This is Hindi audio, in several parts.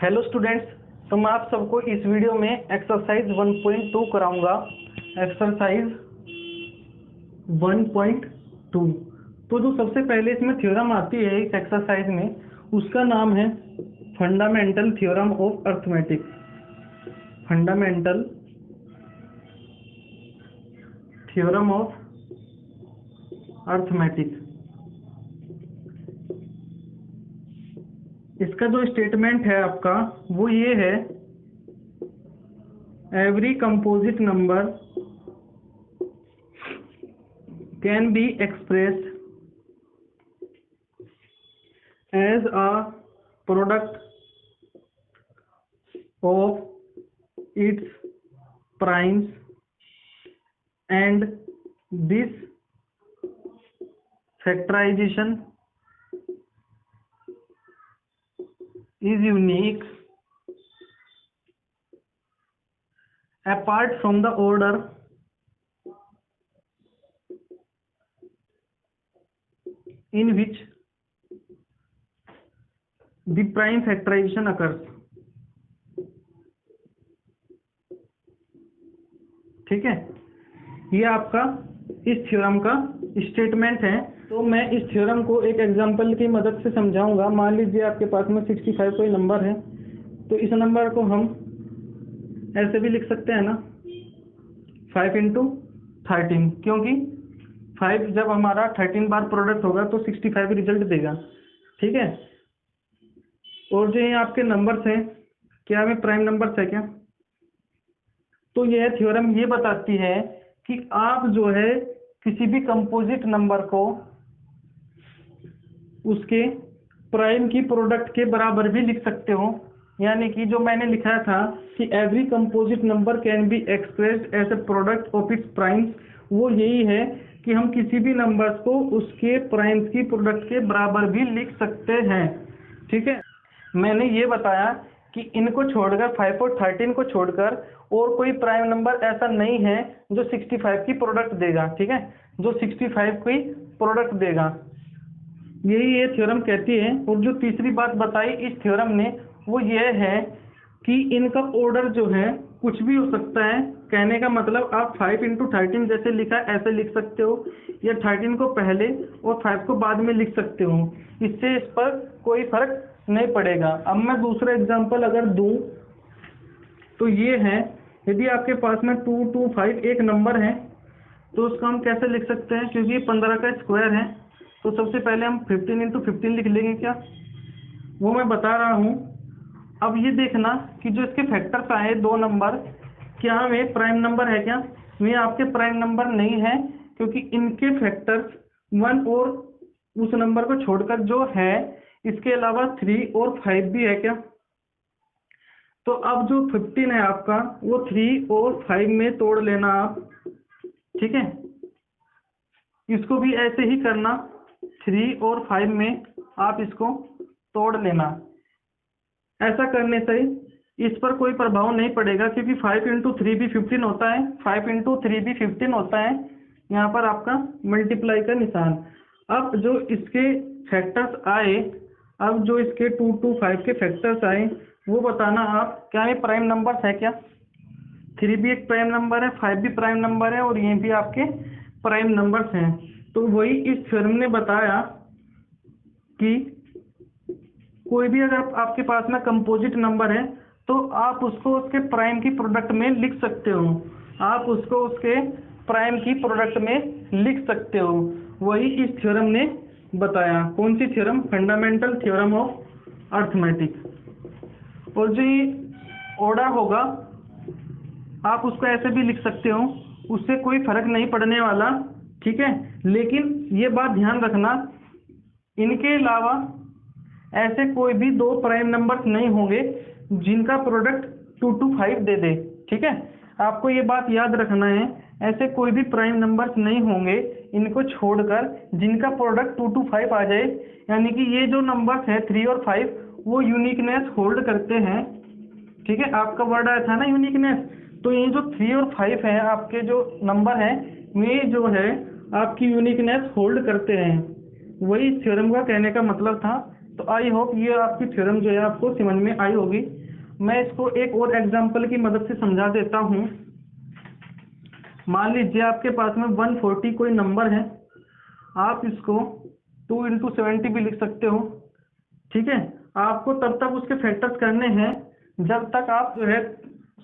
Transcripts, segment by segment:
हेलो स्टूडेंट्स, तो मैं आप सबको इस वीडियो में एक्सरसाइज 1.2 कराऊंगा। एक्सरसाइज 1.2। तो जो सबसे पहले इसमें थ्योरम आती है इस एक्सरसाइज में, उसका नाम है fundamental theorem of arithmetic. Fundamental theorem of arithmetic. इसका जो स्टेटमेंट है आपका वो ये है, every composite number can be expressed as a product of its primes and this factorisation is unique apart from the order in which the prime factorization occurs। ठीक है, ये आपका इस थ्योरम का स्टेटमेंट है। तो मैं इस थ्योरम को एक एग्जांपल की मदद से समझाऊंगा। मान लीजिए आपके पास में 65 कोई नंबर है, तो इस नंबर को हम ऐसे भी लिख सकते हैं ना, 5 इंटू 13, क्योंकि 5 जब हमारा 13 बार प्रोडक्ट होगा तो 65 रिजल्ट देगा। ठीक है, और जो ये आपके नंबर्स हैं, क्या में प्राइम नंबर्स है क्या? तो यह थ्योरम ये बताती है कि आप जो है किसी भी कंपोजिट नंबर को उसके प्राइम की प्रोडक्ट के बराबर भी लिख सकते हो। यानी कि जो मैंने लिखा था कि every composite number can be expressed as a product of its primes, वो यही है कि हम किसी भी नंबर्स को उसके प्राइम्स की प्रोडक्ट के बराबर भी लिख सकते हैं। ठीक है, मैंने ये बताया कि इनको छोड़कर 5 और 13 को छोड़कर और कोई प्राइम नंबर ऐसा नहीं है जो 65 की प्रोडक्ट देगा। ठीक है, जो 65 की प्रोडक्ट देगा, यही ये थ्योरम कहती है। और जो तीसरी बात बताई इस थ्योरम ने वो ये है कि इनका ऑर्डर जो है कुछ भी हो सकता है। कहने का मतलब आप 5 इंटू 13 जैसे लिखा है ऐसे लिख सकते हो, या 13 को पहले और 5 को बाद में लिख सकते हो। इससे इस पर कोई फर्क नहीं पड़ेगा। अब मैं दूसरा एग्जांपल अगर दूं तो ये है, यदि आपके पास में 2 2 5 एक नंबर है तो उसको हम कैसे लिख सकते हैं, क्योंकि 15 का स्क्वायर है तो सबसे पहले हम 15 इंटू 15 लिख लेंगे। क्या वो मैं बता रहा हूँ। अब ये देखना कि जो इसके फैक्टर्स आए दो नंबर, क्या वे प्राइम नंबर है क्या? वे आपके प्राइम नंबर नहीं है, क्योंकि इनके फैक्टर्स 1 और उस नंबर को छोड़कर जो है इसके अलावा 3 और 5 भी है क्या? तो अब जो 15 है आपका वो 3 और 5 में तोड़ लेना आप। ठीक है, इसको भी ऐसे ही करना, 3 और 5 में आप इसको तोड़ लेना। ऐसा करने से इस पर कोई प्रभाव नहीं पड़ेगा, क्योंकि 5 इंटू 3 भी 15 होता है, 5 इंटू 3 भी 15 होता है। यहाँ पर आपका मल्टीप्लाई का निशान। अब जो इसके फैक्टर्स आए, अब जो इसके 2 2 5 के फैक्टर्स आए वो बताना आप, क्या ये प्राइम नंबर्स है क्या? 3 भी एक प्राइम नंबर है, 5 भी प्राइम नंबर है, और ये भी आपके प्राइम नंबर्स हैं। तो वही इस थ्योरम ने बताया कि कोई भी अगर आपके पास में कंपोजिट नंबर है तो आप उसको उसके प्राइम की प्रोडक्ट में लिख सकते हो। आप उसको उसके प्राइम की प्रोडक्ट में लिख सकते हो। वही इस थ्योरम ने बताया। कौन सी theorem? Fundamental theorem of arithmetic. और जो ये ऑर्डर होगा आप उसको ऐसे भी लिख सकते हो, उससे कोई फर्क नहीं पड़ने वाला। ठीक है, लेकिन ये बात ध्यान रखना, इनके अलावा ऐसे कोई भी दो प्राइम नंबर्स नहीं होंगे जिनका प्रोडक्ट 2 to 5 दे दे। ठीक है, आपको ये बात याद रखना है, ऐसे कोई भी प्राइम नंबर्स नहीं होंगे इनको छोड़कर जिनका प्रोडक्ट 2 to 5 आ जाए। यानी कि ये जो नंबर्स हैं 3 और 5 वो यूनिकनेस होल्ड करते हैं। ठीक है, आपका वर्ड आया था ना यूनिकनेस, तो ये जो 3 और 5 है आपके जो नंबर हैं वे जो है आपकी यूनिकनेस होल्ड करते हैं। वही थ्योरम का कहने का मतलब था तो आई होप ये आपकी थ्योरम जो है आपको समझ में आई होगी। मैं इसको एक और एग्जांपल की मदद से समझा देता हूँ। मान लीजिए आपके पास में 140 कोई नंबर है, आप इसको 2 इंटू 70 भी लिख सकते हो। ठीक है, आपको तब तक उसके फैक्टर्स करने हैं जब तक आप जो है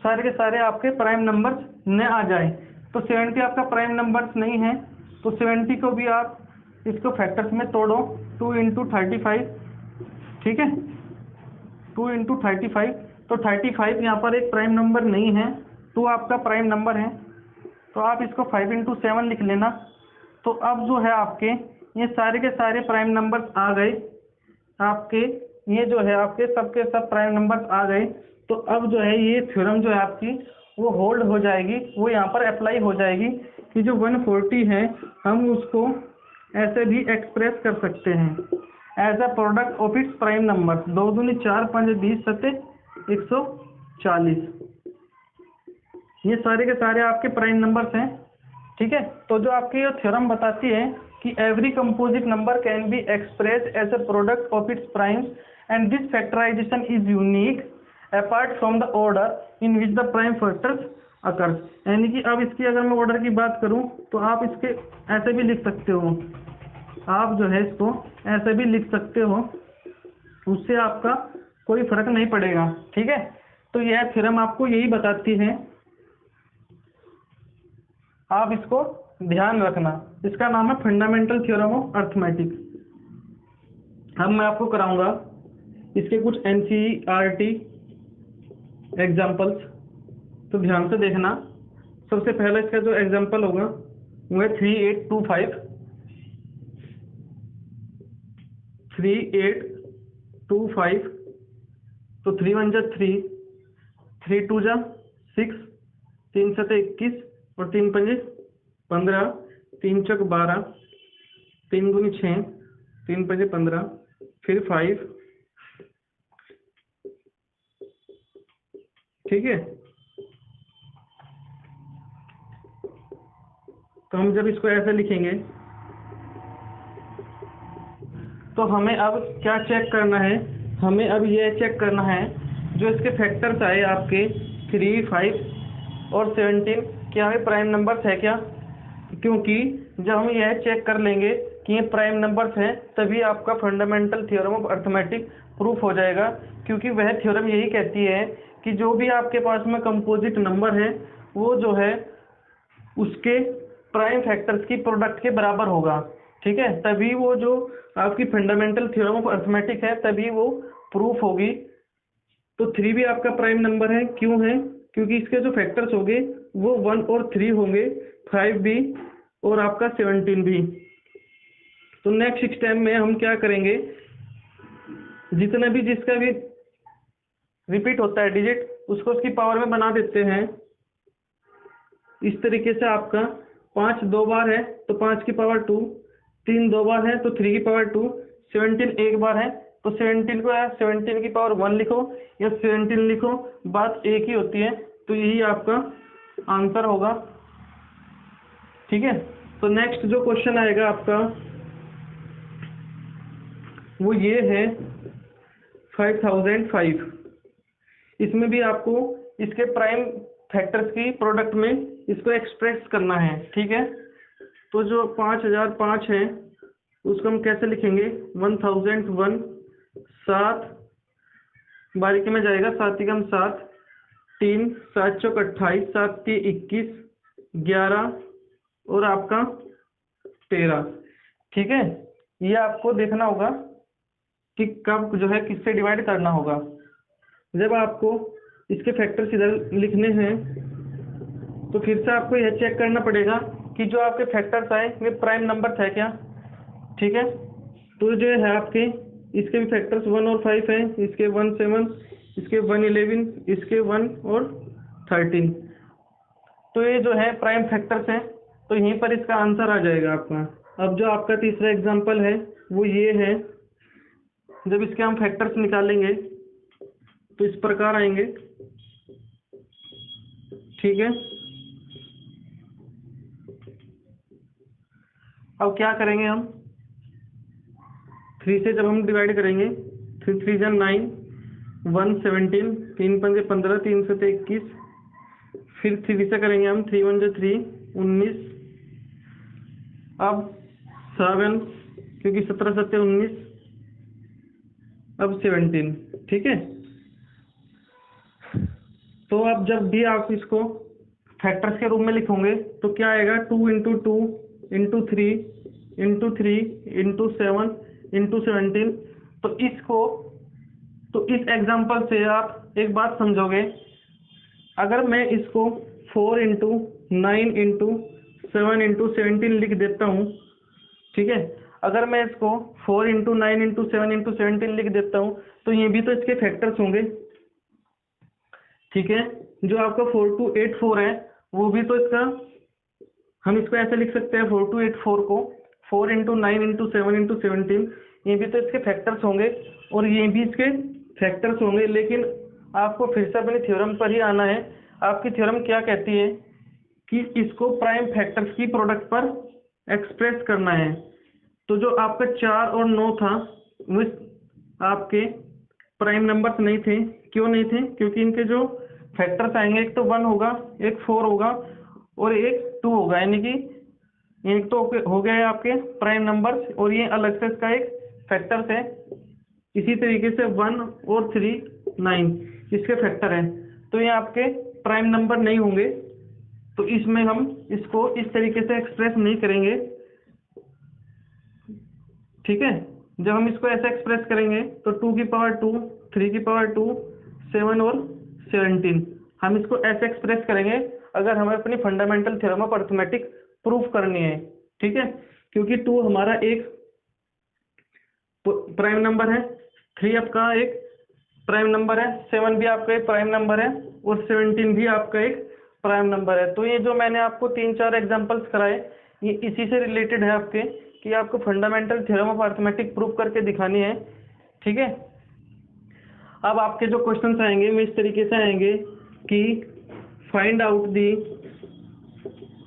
सारे के सारे आपके प्राइम नंबर्स न आ जाए। तो 70 आपका प्राइम नंबर्स नहीं है, तो 70 को भी आप इसको फैक्टर्स में तोड़ो, 2 इंटू 35। ठीक है, 2 इंटू 35, तो 35 यहाँ पर एक प्राइम नंबर नहीं है, 2 आपका प्राइम नंबर है, तो आप इसको 5 इंटू 7 लिख लेना। तो अब जो है आपके ये सारे के सारे प्राइम नंबर्स आ गए आपके, ये जो है आपके सबके सब प्राइम नंबर्स आ गए। तो अब जो है ये थ्योरम जो है आपकी वो होल्ड हो जाएगी, वो यहाँ पर अप्लाई हो जाएगी कि जो 140 है हम उसको ऐसे भी एक्सप्रेस कर सकते हैं as a product of its prime number. 2 दूनी 4, 5 20 7 140। ये सारे के सारे आपके प्राइम नंबर्स हैं। ठीक है, तो जो आपकी ये थ्योरम बताती है कि every composite number can be express as a product of its primes and this factorisation is unique apart from the order in which the prime factors occurs. यानी कि अब इसकी अगर मैं ऑर्डर की बात करूं तो आप इसके ऐसे भी लिख सकते हो, आप जो है इसको ऐसे भी लिख सकते हो, उससे आपका कोई फर्क नहीं पड़ेगा। ठीक है, तो यह थ्योरम आपको यही बताती है, आप इसको ध्यान रखना। इसका नाम है फंडामेंटल थ्योरम ऑफ अर्थमेटिक। अब मैं आपको कराऊंगा इसके कुछ एनसीईआरटी एग्जाम्पल्स, तो ध्यान से देखना। सबसे पहले इसका जो एग्जाम्पल होगा वो है 3825। 3825, तो 3 1 जा 3, 3 2 जा 6, 3 7 21 और 3 5 15, 3 चौक 12, 3 दूनी 6, 3 5 15, फिर 5। ठीक है, तो हम जब इसको ऐसे लिखेंगे तो हमें अब क्या चेक करना है, हमें अब यह चेक करना है जो इसके फैक्टर्स आए आपके 3 5 और 17 क्या है प्राइम नंबर्स है क्या। क्योंकि जब हम यह चेक कर लेंगे कि ये प्राइम नंबर्स हैं तभी आपका fundamental theorem of arithmetic proof हो जाएगा। क्योंकि वह थ्योरम यही कहती है कि जो भी आपके पास में कंपोजिट नंबर है वो जो है उसके प्राइम फैक्टर्स की प्रोडक्ट के बराबर होगा। ठीक है, तभी वो जो आपकी फंडामेंटल थ्योरम ऑफ अर्थमेटिक है तभी वो प्रूफ होगी। तो 3 भी आपका प्राइम नंबर है, क्यों है, क्योंकि इसके जो फैक्टर्स होंगे वो 1 और 3 होंगे, 5 भी और आपका 17 भी। तो नेक्स्ट स्टेप में हम क्या करेंगे, जितना भी जिसका भी रिपीट होता है डिजिट उसको उसकी पावर में बना देते हैं। इस तरीके से आपका 5 2 बार है तो 5 की पावर 2, 3 2 बार है तो 3 की पावर 2, 17 एक बार है तो 17 को 17 की पावर 1 लिखो या 17 लिखो, बात एक ही होती है। तो यही आपका आंसर होगा। ठीक है, तो नेक्स्ट जो क्वेश्चन आएगा आपका वो ये है 5005। इसमें भी आपको इसके प्राइम फैक्टर्स की प्रोडक्ट में इसको एक्सप्रेस करना है। ठीक है, तो जो 5005 है उसको हम कैसे लिखेंगे, 1001, 7 बारीकी में जाएगा, 7 एकम 7, 3 7 चौक 28, 7 3 21, 11 और आपका 13। ठीक है, ये आपको देखना होगा कि कब जो है किससे डिवाइड करना होगा। जब आपको इसके फैक्टर्स इधर लिखने हैं तो फिर से आपको यह चेक करना पड़ेगा कि जो आपके फैक्टर्स आए वे प्राइम नंबर्स है क्या। ठीक है, तो जो है आपके इसके भी फैक्टर्स 1 और 5 हैं, इसके 1 7, इसके 1 11, इसके 1 और 13। तो ये जो है प्राइम फैक्टर्स हैं, तो यहीं पर इसका आंसर आ जाएगा आपका। अब जो आपका तीसरा एग्जांपल है वो ये है, जब इसके हम फैक्टर्स निकालेंगे तो इस प्रकार आएंगे। ठीक है, अब क्या करेंगे हम, 3 से जब हम डिवाइड करेंगे 3 जा 9, 1 17, 3 पंजे 15, 3 से 21, फिर 3 से करेंगे हम, 3 1 जा 3, 19, अब 7, क्योंकि 17 7 19, अब 17, ठीक है। तो अब जब भी आप इसको फैक्टर्स के रूप में लिखोगे तो क्या आएगा, 2 into 2 into 3 into 3 into 7 into 17। तो इस एग्जाम्पल से आप एक बात समझोगे, अगर मैं इसको 4 इंटू 9 इंटू 7 इंटू 17 लिख देता हूँ, ठीक है, अगर मैं इसको 4 इंटू 9 इंटू 7 इंटू 17 लिख देता हूँ तो ये भी तो इसके फैक्टर्स होंगे, ठीक है। जो आपका 4284 है वो भी तो इसका, हम इसको ऐसे लिख सकते हैं 4284 को 4 इंटू 9 इंटू 7 इंटू 17, ये भी तो इसके फैक्टर्स होंगे और ये भी इसके फैक्टर्स होंगे। लेकिन आपको फिर से अपने थ्योरम पर ही आना है। आपकी थ्योरम क्या कहती है कि इसको प्राइम फैक्टर्स की प्रोडक्ट पर एक्सप्रेस करना है। तो जो आपका 4 और 9 था वो आपके प्राइम नंबर्स नहीं थे। क्यों नहीं थे? क्योंकि इनके जो फैक्टर्स आएंगे, एक तो 1 होगा, एक 4 होगा और एक 2 होगा, यानी कि एक तो हो गए आपके प्राइम नंबर्स और ये अलग से इसका एक फैक्टर्स है। इसी तरीके से 1 और 3 9 इसके फैक्टर हैं, तो ये आपके प्राइम नंबर नहीं होंगे। तो इसमें हम इसको इस तरीके से एक्सप्रेस नहीं करेंगे, ठीक है। जब हम इसको ऐसे एक्सप्रेस करेंगे तो 2 की पावर 2, 3 की पावर 2, 7 और 17, हम इसको ऐसे एक्सप्रेस करेंगे अगर हमें अपनी fundamental theorem of arithmetic proof करनी है, ठीक है। क्योंकि 2 हमारा एक प्राइम नंबर है, 3 आपका एक प्राइम नंबर है, 7 भी आपका एक प्राइम नंबर है और 17 भी आपका एक प्राइम नंबर है। तो ये जो मैंने आपको 3-4 एग्जांपल्स कराए ये इसी से रिलेटेड है आपके, कि आपको fundamental theorem of arithmetic proof करके दिखानी है, ठीक है। अब आपके जो क्वेश्चंस आएंगे वो इस तरीके से आएंगे कि find out the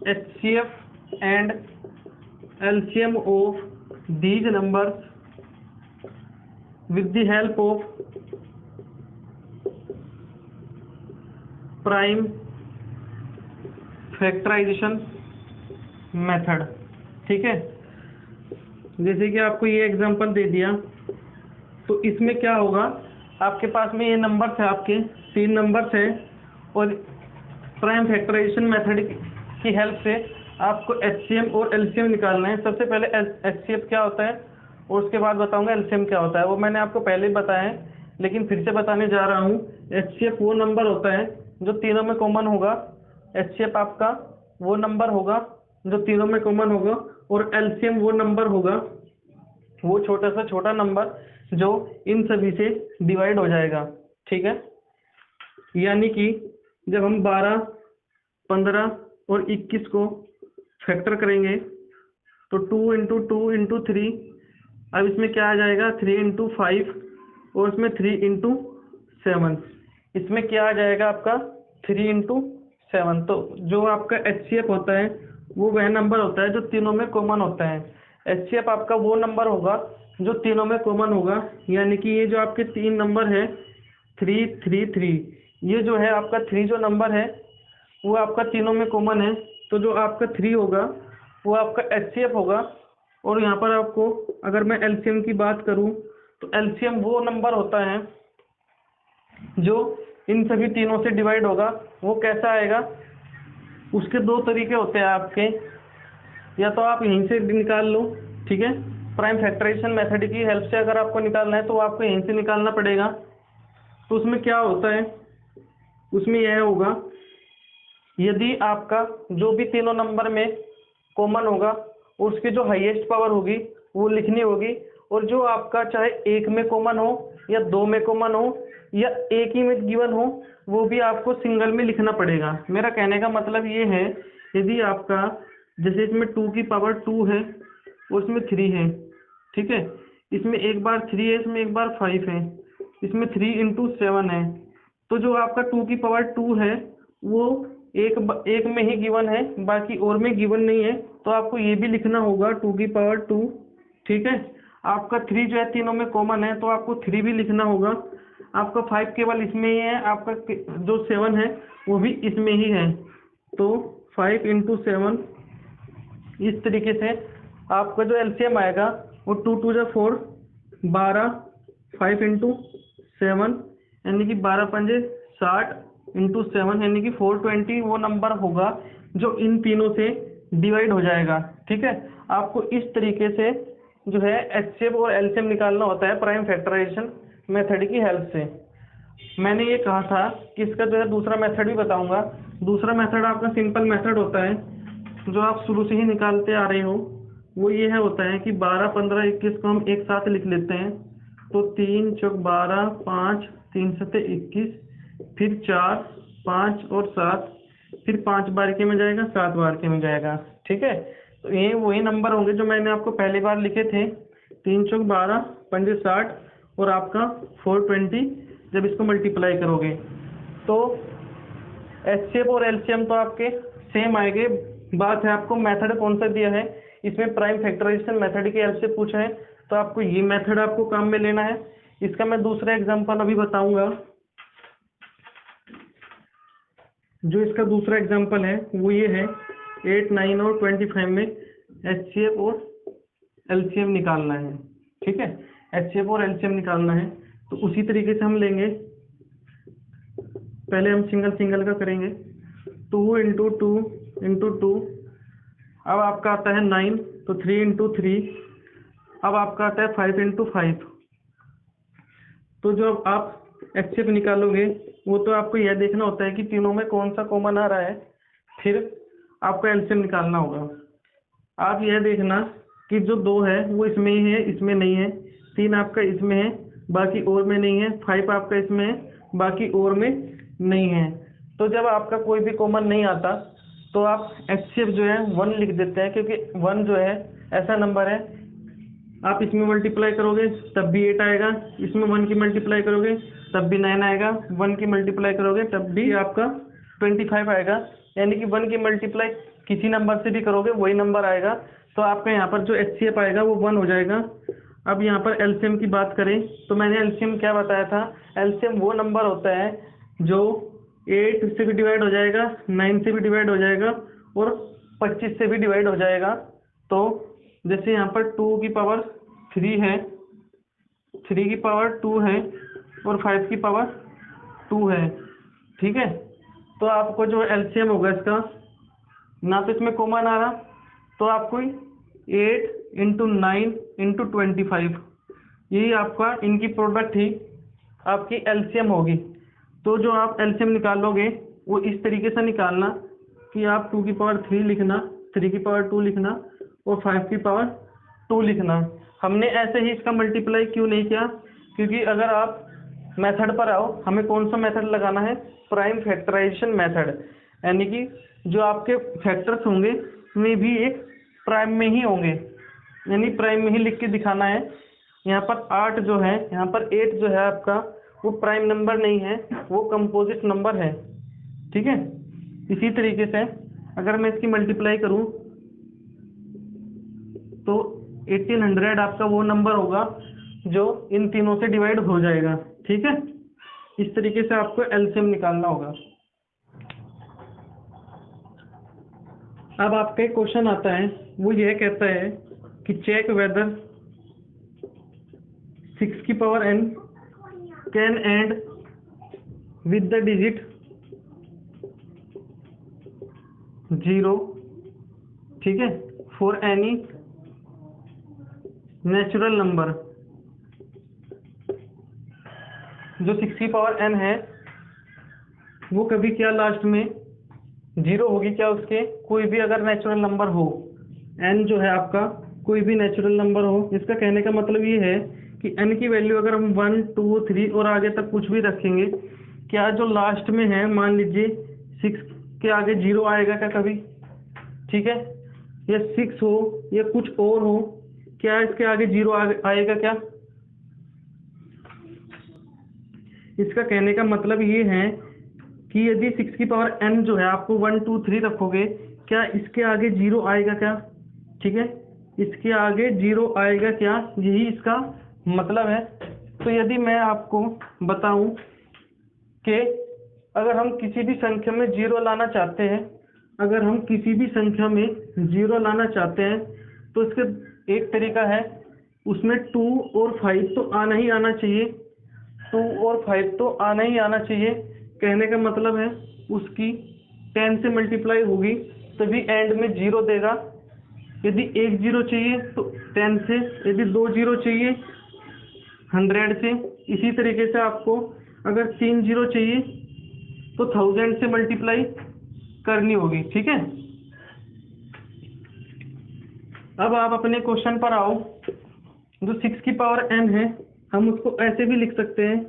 HCF and LCM of these numbers with the help of prime factorization method, ठीक है। जैसे कि आपको ये एग्जांपल दे दिया, तो इसमें क्या होगा, आपके पास में ये नंबर्स है, आपके 3 नंबर्स है और प्राइम फैक्टराइजेशन मेथड की हेल्प से आपको HCM और LCM निकालना है। सबसे पहले HCF क्या होता है और उसके बाद बताऊंगा LCM क्या होता है। वो मैंने आपको पहले ही बताया है लेकिन फिर से बताने जा रहा हूँ। HCF वो नंबर होता है जो तीनों में कॉमन होगा। HCF आपका वो नंबर होगा जो तीनों में कॉमन होगा और LCM वो नंबर होगा, वो छोटा से छोटा नंबर जो इन सभी से डिवाइड हो जाएगा, ठीक है। यानी कि जब हम 12, 15 और 21 को फैक्टर करेंगे तो 2 इंटू 2 इंटू 3, अब इसमें क्या आ जाएगा 3 इंटू 5 और इसमें 3 इंटू 7, इसमें क्या आ जाएगा आपका 3 इंटू 7। तो जो आपका HCF होता है वो वह नंबर होता है जो तीनों में कॉमन होता है। HCF आपका वो नंबर होगा जो तीनों में कॉमन होगा, यानी कि ये जो आपके 3 नंबर है 3 3 3, ये जो है आपका 3 जो नंबर है वो आपका तीनों में कॉमन है। तो जो आपका 3 होगा वो आपका HCF होगा। और यहाँ पर आपको अगर मैं LCM की बात करूँ तो LCM वो नंबर होता है जो इन सभी तीनों से डिवाइड होगा। वो कैसा आएगा, उसके 2 तरीके होते हैं आपके, या तो आप यहीं से निकाल लो, ठीक है। प्राइम फैक्टराइजेशन मेथड की हेल्प से अगर आपको निकालना है तो आपको यहीं से निकालना पड़ेगा। तो उसमें क्या होता है, उसमें यह होगा यदि आपका जो भी तीनों नंबर में कॉमन होगा उसकी जो हाईएस्ट पावर होगी वो लिखनी होगी, और जो आपका चाहे 1 में कॉमन हो या 2 में कॉमन हो या एक ही में गिवन हो वो भी आपको सिंगल में लिखना पड़ेगा। मेरा कहने का मतलब ये है, यदि आपका जैसे इसमें 2 की पावर 2 है और इसमें 3 है, ठीक है, इसमें एक बार 3 है, इसमें एक बार 5 है, इसमें 3 इंटू 7 है, तो जो आपका 2 की पावर 2 है वो एक में ही गिवन है, बाकी और में गिवन नहीं है, तो आपको ये भी लिखना होगा 2 की पावर 2, ठीक है। आपका 3 जो है तीनों में कॉमन है, तो आपको 3 भी लिखना होगा। आपका 5 केवल इसमें ही है, आपका जो 7 है वो भी इसमें ही है। तो 5 इंटू 7, इस तरीके से आपका जो एलसीएम आएगा वो 2 2 जा 4, 12, 5 इंटू 7 यानी कि 12 पंजे 60 इंटू 7 यानी कि 420 वो नंबर होगा जो इन तीनों से डिवाइड हो जाएगा। ठीक है, आपको इस तरीके से जो है एचसीएफ और एलसीएम निकालना होता है प्राइम फैक्टराइजेशन मेथड की हेल्प से। मैंने ये कहा था कि इसका जो है दूसरा मेथड भी बताऊंगा। दूसरा मेथड आपका सिंपल मेथड होता है जो आप शुरू से ही निकालते आ रहे हो। वो ये है होता है कि 12, 15, 21 को हम एक साथ लिख लेते हैं। तो 3 चौक 12, 5, 3 सते 21, फिर 4, 5 और 7, फिर 5 बार के में जाएगा, 7 बार के में जाएगा। ठीक है, तो ये वही नंबर होंगे जो मैंने आपको पहली बार लिखे थे। 3 चौक 12, 5 60 और आपका 420 जब इसको मल्टीप्लाई करोगे तो एचसीएफ और एलसीएम तो आपके सेम आएंगे। बात है आपको मेथड कौन सा दिया है, इसमें प्राइम फैक्टराइजेशन मेथड की हेल्प से पूछा है, तो आपको ये मेथड आपको काम में लेना है। इसका मैं दूसरा एग्जांपल अभी बताऊंगा। जो इसका दूसरा एग्जांपल है वो ये है 8, 9 और 25 में एचसीएफ और एलसीएम निकालना है। ठीक है, एचसीएफ और एलसीएम निकालना है, तो उसी तरीके से हम लेंगे। पहले हम सिंगल सिंगल का करेंगे। 2 इंटू 2 इंटू 2, अब आपका आता है 9, तो 3 इंटू 3, अब आपका आता है 5 इंटू 5। तो जो आप एचसीएफ निकालोगे वो तो आपको यह देखना होता है कि तीनों में कौन सा कॉमन आ रहा है, फिर आपको एलसीएम निकालना होगा। आप यह देखना कि जो 2 है वो इसमें ही है, इसमें नहीं है। 3 आपका इसमें है, बाकी और में नहीं है। 5 आपका इसमें है, बाकी और में नहीं है। तो जब आपका कोई भी कॉमन नहीं आता तो आप एचसीएफ जो है 1 लिख देते हैं, क्योंकि 1 जो है ऐसा नंबर है, आप इसमें मल्टीप्लाई करोगे तब भी 8 आएगा, इसमें 1 की मल्टीप्लाई करोगे तब भी 9 आएगा, 1 की मल्टीप्लाई करोगे तब भी आपका 25 आएगा। यानी कि 1 की मल्टीप्लाई किसी नंबर से भी करोगे वही नंबर आएगा। तो आपका यहाँ पर जो एचसीएफ आएगा वो 1 हो जाएगा। अब यहाँ पर एलसीएम की बात करें तो मैंने एलसीएम क्या बताया था, एलसीएम वो नंबर होता है जो 8 से भी डिवाइड हो जाएगा, 9 से भी डिवाइड हो जाएगा और 25 से भी डिवाइड हो जाएगा। तो जैसे यहाँ पर 2 की पावर 3 है, 3 की पावर 2 है और 5 की पावर 2 है। ठीक है, तो आपको जो एलसीएम होगा इसका, ना तो इसमें कॉमन आ रहा, तो आपको 8 इंटू 9 इंटू 25, यही आपका इनकी प्रोडक्ट ही आपकी एलसीएम होगी। तो जो आप एलसीएम निकालोगे वो इस तरीके से निकालना कि आप 2 की पावर 3 लिखना, 3 की पावर 2 लिखना और 5 की पावर 2 लिखना। हमने ऐसे ही इसका मल्टीप्लाई क्यों नहीं किया, क्योंकि अगर आप मेथड पर आओ, हमें कौन सा मेथड लगाना है, प्राइम फैक्टराइजेशन मेथड। यानी कि जो आपके फैक्टर्स होंगे वे भी एक प्राइम में ही होंगे, यानी प्राइम में ही लिख के दिखाना है। यहाँ पर 8 जो है, यहाँ पर 8 जो है आपका वो प्राइम नंबर नहीं है, वो कंपोजिट नंबर है। ठीक है, इसी तरीके से अगर मैं इसकी मल्टीप्लाई करूं तो 1800 आपका वो नंबर होगा जो इन तीनों से डिवाइड हो जाएगा। ठीक है, इस तरीके से आपको एलसीएम निकालना होगा। अब आपका एक क्वेश्चन आता है, वो यह कहता है कि चेक वेदर 6 की power n can and with the digit 0, ठीक है, फॉर एनी नेचुरल नंबर। जो 6 की पावर n है वो कभी क्या लास्ट में 0 होगी क्या, उसके कोई भी अगर नेचुरल नंबर हो, n जो है आपका कोई भी नेचुरल नंबर हो। इसका कहने का मतलब ये है कि n की वैल्यू अगर हम 1, 2, 3 और आगे तक कुछ भी रखेंगे, क्या जो लास्ट में है, मान लीजिए 6 के आगे 0 आएगा क्या कभी, ठीक है, या 6 हो या कुछ और हो, क्या इसके आगे 0 आएगा क्या। इसका कहने का मतलब ये है कि यदि 6 की पावर n जो है आपको 1, 2, 3 रखोगे, क्या इसके आगे 0 आएगा क्या। ठीक है, इसके आगे जीरो आएगा क्या, यही इसका मतलब है। तो यदि मैं आपको बताऊं कि अगर हम किसी भी संख्या में जीरो लाना चाहते हैं, अगर हम किसी भी संख्या में जीरो लाना चाहते हैं तो इसके एक तरीका है, उसमें 2 और 5 तो आना ही आना चाहिए, 2 और 5 तो आना ही आना चाहिए। कहने का मतलब है उसकी 10 से मल्टीप्लाई होगी तभी एंड में जीरो देगा। यदि एक जीरो चाहिए तो 10 से, यदि दो जीरो चाहिए 100 से। इसी तरीके से आपको अगर 3 जीरो चाहिए तो 1000 से मल्टीप्लाई करनी होगी, ठीक है। अब आप अपने क्वेश्चन पर आओ। जो 6 की पावर n है हम उसको ऐसे भी लिख सकते हैं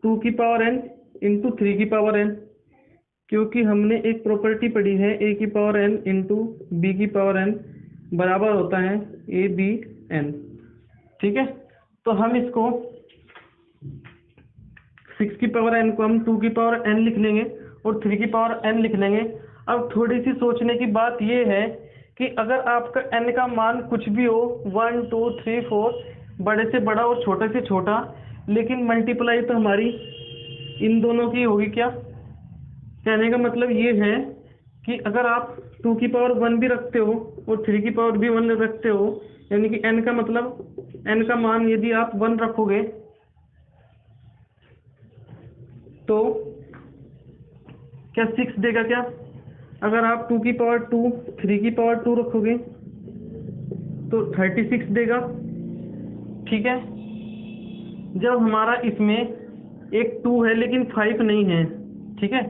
2 की पावर n इंटू 3 की पावर n, क्योंकि हमने एक प्रॉपर्टी पढ़ी है a की पावर n इंटू बी की पावर n बराबर होता है ए बी एन, ठीक है। तो हम इसको 6 की पावर n को हम 2 की पावर n लिख लेंगे और 3 की पावर n लिख लेंगे। अब थोड़ी सी सोचने की बात यह है कि अगर आपका n का मान कुछ भी हो 1 2 3 4, बड़े से बड़ा और छोटे से छोटा, लेकिन मल्टीप्लाई तो हमारी इन दोनों की होगी क्या। कहने का मतलब ये है कि अगर आप 2 की पावर 1 भी रखते हो और 3 की पावर भी 1 रखते हो, यानी कि n का मतलब n का मान यदि आप 1 रखोगे तो क्या 6 देगा क्या। अगर आप 2 की पावर 2 3 की पावर 2 रखोगे तो 36 देगा, ठीक है। जब हमारा इसमें एक 2 है लेकिन 5 नहीं है, ठीक है,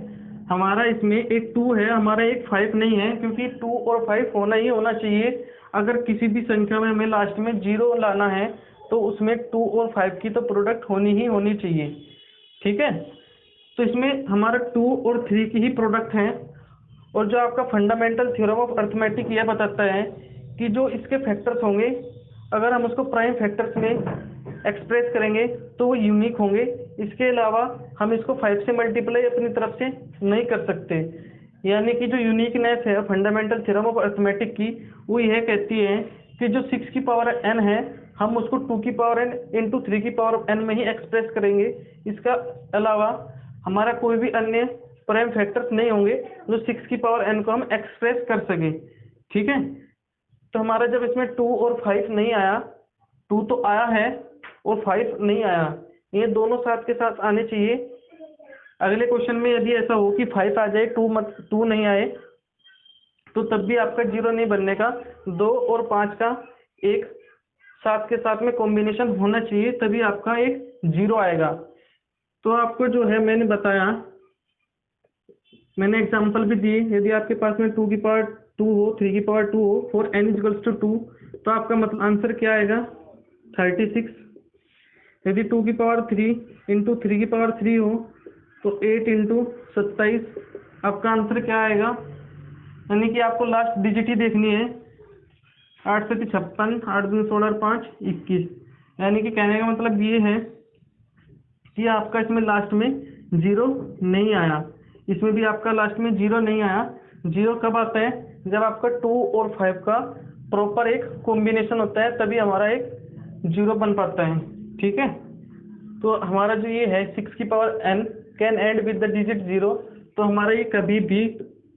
हमारा इसमें एक 2 है, हमारा एक 5 नहीं है, क्योंकि 2 और 5 होना ही होना चाहिए। अगर किसी भी संख्या में हमें लास्ट में जीरो लाना है तो उसमें 2 और 5 की तो प्रोडक्ट होनी ही होनी चाहिए, ठीक है। तो इसमें हमारा 2 और 3 की ही प्रोडक्ट है। और जो आपका फंडामेंटल थ्योरम ऑफ अर्थमेटिक यह बताता है कि जो इसके फैक्टर्स होंगे अगर हम उसको प्राइम फैक्टर्स में एक्सप्रेस करेंगे तो वो यूनिक होंगे। इसके अलावा हम इसको 5 से मल्टीप्लाई अपनी तरफ से नहीं कर सकते। यानी कि जो यूनिकनेस है फंडामेंटल थ्योरम ऑफ अर्थमेटिक की, वो यह कहती है कि जो 6 की पावर n है हम उसको 2 की पावर n इंटू 3 की पावर n में ही एक्सप्रेस करेंगे। इसका अलावा हमारा कोई भी अन्य प्राइम फैक्टर्स नहीं होंगे जो 6 की पावर n को हम एक्सप्रेस कर सके, ठीक है। तो हमारा जब इसमें 2 और 5 नहीं आया, 2 तो आया है और 5 नहीं आया, ये दोनों साथ के साथ आने चाहिए। अगले क्वेश्चन में यदि ऐसा हो कि 5 आ जाए 2 नहीं आए तो तब भी आपका जीरो नहीं बनने का। 2 और 5 का एक साथ के साथ में कॉम्बिनेशन होना चाहिए तभी आपका एक जीरो आएगा। तो आपको जो है मैंने बताया, मैंने एग्जांपल भी दिए। यदि आपके पास में 2 की पावर 2 हो 3 की पावर 2 हो फॉर n इक्वल्स टू 2 तो आपका मतलब आंसर क्या आएगा 36। यदि 2 की पावर 3 इंटू 3 की पावर 3 हो तो 8 इंटू 27, आपका आंसर क्या आएगा। यानी कि आपको लास्ट डिजिट ही देखनी है, 8 से 56, 8 दूनी 16 5 21। यानी कि कहने का मतलब ये है कि आपका इसमें लास्ट में जीरो नहीं आया, इसमें भी आपका लास्ट में जीरो नहीं आया। जीरो कब आता है जब आपका 2 और 5 का प्रॉपर एक कॉम्बिनेशन होता है तभी हमारा एक जीरो बन पाता है, ठीक है। तो हमारा जो ये है 6 की power n can and with the digit zero, तो हमारा ये कभी भी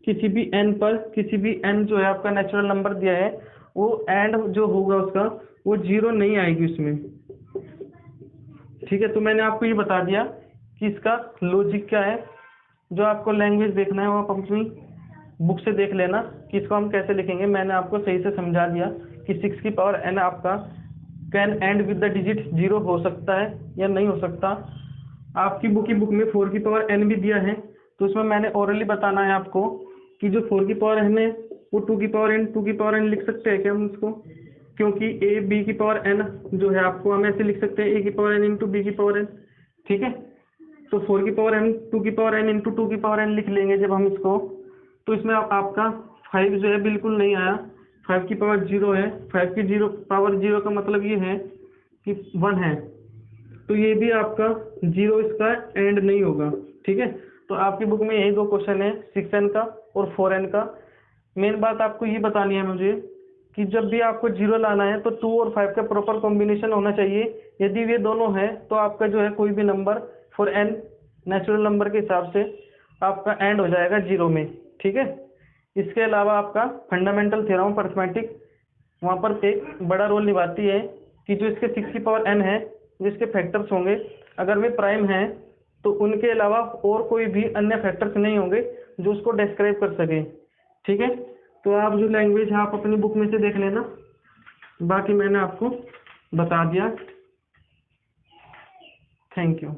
किसी भी n पर, किसी भी n जो है आपका नेचुरल नंबर दिया है वो एंड जो होगा उसका वो जीरो नहीं आएगी उसमें, ठीक है। तो मैंने आपको ये बता दिया कि इसका लॉजिक क्या है। जो आपको लैंग्वेज देखना है वो आप अपनी बुक से देख लेना कि इसको हम कैसे लिखेंगे। मैंने आपको सही से समझा दिया कि 6 की पावर n आपका can and with the digit zero हो सकता है या नहीं हो सकता। आपकी बुक में 4 की पावर n भी दिया है, तो उसमें मैंने ओरली बताना है आपको कि जो 4 की पावर n है वो 2 की पावर n लिख सकते हैं क्या हम उसको, क्योंकि a b की पावर n जो है आपको हम ऐसे लिख सकते हैं a की पावर n इंटू b की पावर n, ठीक है। तो 4 की पावर n 2 की पावर n इंटू 2 की पावर n लिख लेंगे जब हम इसको, तो इसमें आपका 5 जो है बिल्कुल नहीं आया, 5 की पावर 0 है। 5 की पावर 0 का मतलब ये है कि 1 है, तो ये भी आपका जीरो इसका एंड नहीं होगा, ठीक है। तो आपकी बुक में यही दो क्वेश्चन है 6n का और 4n का। मेन बात आपको ये बतानी है मुझे कि जब भी आपको 0 लाना है तो 2 और 5 का प्रॉपर कॉम्बिनेशन होना चाहिए। यदि ये दोनों है तो आपका जो है कोई भी number for n natural number के हिसाब से आपका एंड हो जाएगा 0 में। ठीक है। इसके अलावा आपका फंडामेंटल थ्योरम ऑफ अरिथमेटिक वहाँ पर एक बड़ा रोल निभाती है कि जो इसके 6 की पावर n है, जो इसके फैक्टर्स होंगे, अगर वे प्राइम हैं तो उनके अलावा और कोई भी अन्य फैक्टर्स नहीं होंगे जो उसको डिस्क्राइब कर सके। ठीक है। तो आप जो लैंग्वेज है आप अपनी बुक में से देख लेना, बाकी मैंने आपको बता दिया। Thank you.